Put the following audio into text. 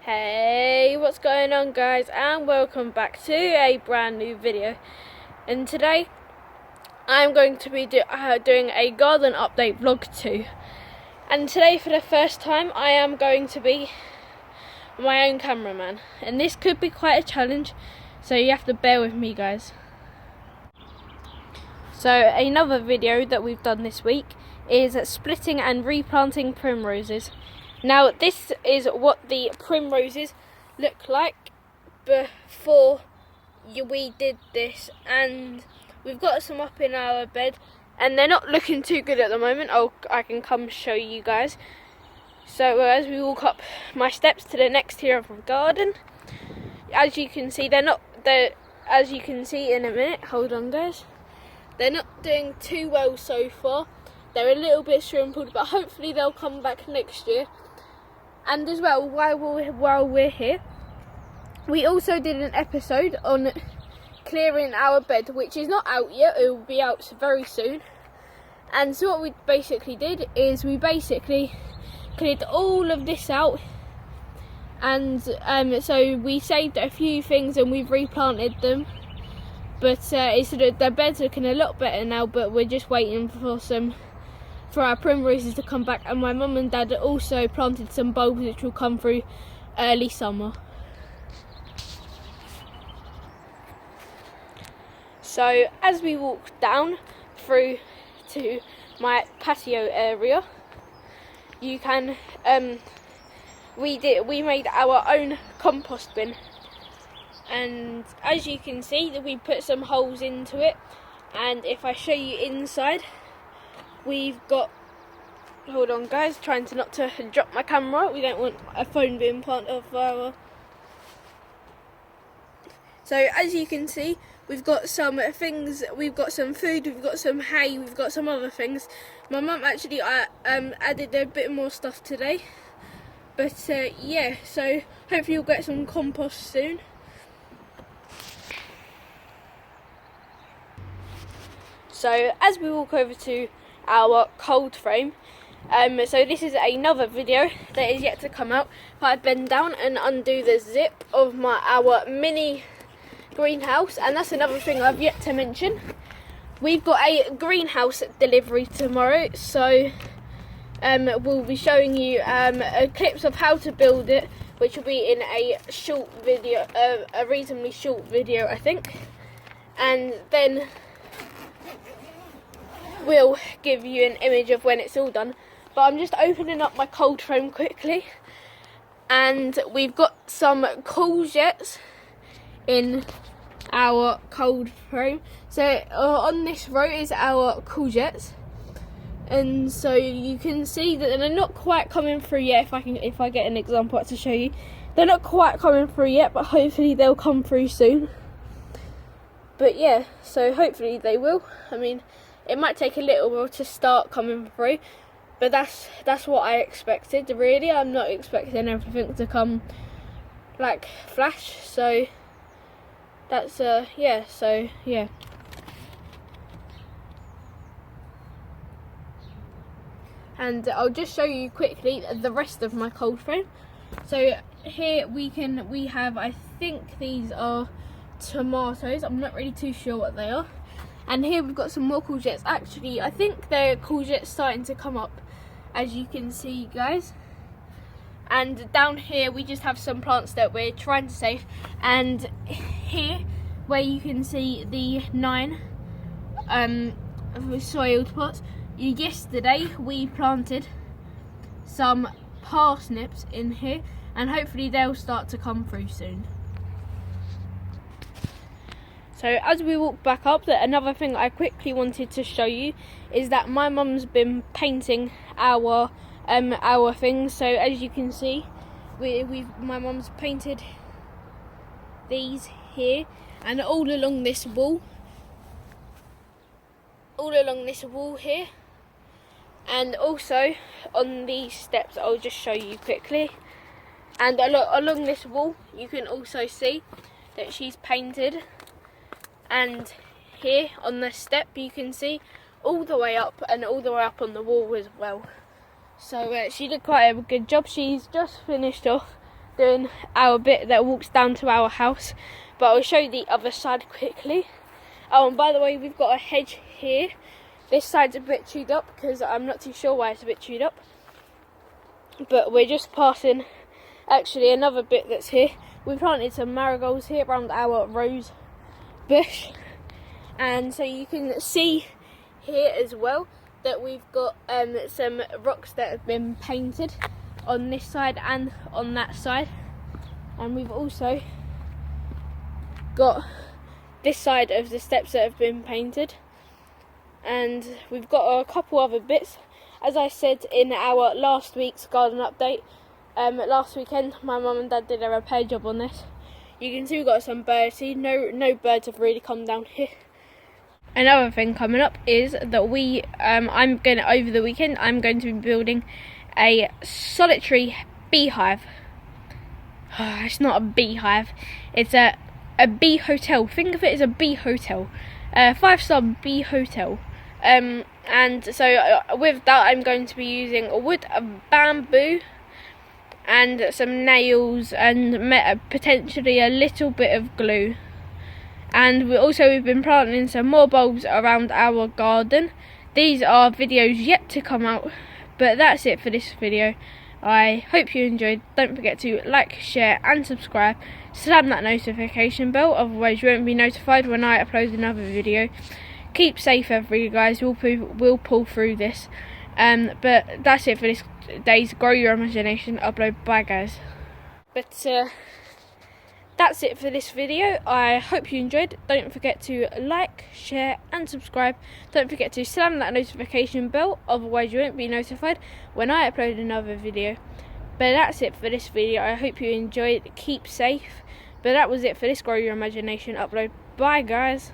Hey, what's going on, guys, and welcome back to a brand new video. And today I'm going to be doing a garden update vlog 2. And today, for the first time, I am going to be my own cameraman, and this could be quite a challenge, so you have to bear with me, guys. So another video that we've done this week is splitting and replanting primroses. Now this is what the primroses look like before we did this, and we've got some up in our bed and they're not looking too good at the moment. I can come show you guys. So as we walk up my steps to the next tier of the garden, as you can see, as you can see in a minute, hold on guys, they're not doing too well so far. They're a little bit shrimpled, but hopefully they'll come back next year. And as well, while we're here, we also did an episode on clearing our bed, which is not out yet. It will be out very soon. And so what we basically did is we basically cleared all of this out, and so we saved a few things and we've replanted them. But the bed's looking a lot better now, but we're just waiting for our primroses to come back. And my mum and dad also planted some bulbs which will come through early summer. So as we walk down through to my patio area, you can we made our own compost bin, and as you can see that we put some holes into it. And if I show you inside, we've got, hold on guys, trying to not to drop my camera, we don't want a phone being part of our. So as you can see, we've got some things, we've got some food, we've got some hay, we've got some other things. My mum actually added a bit more stuff today, but yeah, so hopefully you'll get some compost soon. So as we walk over to our cold frame, so this is another video that is yet to come out. If I bend down and undo the zip of our mini greenhouse, and that's another thing I've yet to mention. We've got a greenhouse delivery tomorrow, so we'll be showing you clips of how to build it, which will be in a short video, a reasonably short video I think, and then we'll give you an image of when it's all done. But I'm just opening up my cold frame quickly, and we've got some courgettes in our cold frame. So on this row is our courgettes, and so you can see that they're not quite coming through yet. If I get an example to show you, they're not quite coming through yet, but hopefully they'll come through soon. But yeah, so hopefully they will. I mean, it might take a little while to start coming through, but that's what I expected, really. I'm not expecting everything to come like flash, so that's yeah, so yeah. And I'll just show you quickly the rest of my cold frame. So here we have, I think these are tomatoes, I'm not really too sure what they are. And here we've got some more courgettes. Actually, I think the courgettes starting to come up, as you can see guys. And down here we just have some plants that we're trying to save. And here, where you can see the 9 soiled pots, yesterday we planted some parsnips in here, and hopefully they'll start to come through soon. So as we walk back up, another thing I quickly wanted to show you is that my mum's been painting our things. So as you can see, my mum's painted these here, and all along this wall here, and also on these steps. I'll just show you quickly. And along this wall you can also see that she's painted. And here on the step you can see all the way up, and all the way up on the wall as well. So she did quite a good job. She's just finished off doing our bit that walks down to our house, but I'll show you the other side quickly. Oh, and by the way, we've got a hedge here. This side's a bit chewed up because I'm not too sure why it's a bit chewed up, but we're just passing actually another bit that's here. We planted some marigolds here around our rose bush, and so you can see here as well that we've got some rocks that have been painted on this side and on that side, and we've also got this side of the steps that have been painted, and we've got a couple other bits. As I said in our last week's garden update, last weekend my mum and dad did a repair job on this. You can see we've got some birds here. No birds have really come down here. Another thing coming up is that over the weekend I'm going to be building a solitary beehive. It's not a beehive, it's a bee hotel. Think of it as a bee hotel, 5-star bee hotel. And so with that I'm going to be using a wood, a bamboo, and some nails, and potentially a little bit of glue. And we've been planting some more bulbs around our garden. These are videos yet to come out, but that's it for this video. I hope you enjoyed. Don't forget to like, share and subscribe. Slam that notification bell, otherwise you won't be notified when I upload another video. Keep safe, everybody, guys. We'll pull through this. But that's it for this day's Grow Your Imagination upload. Bye, guys. But that's it for this video. I hope you enjoyed. Don't forget to like, share and subscribe. Don't forget to slam that notification bell, otherwise you won't be notified when I upload another video. But that's it for this video. I hope you enjoyed. Keep safe. But that was it for this Grow Your Imagination upload. Bye, guys.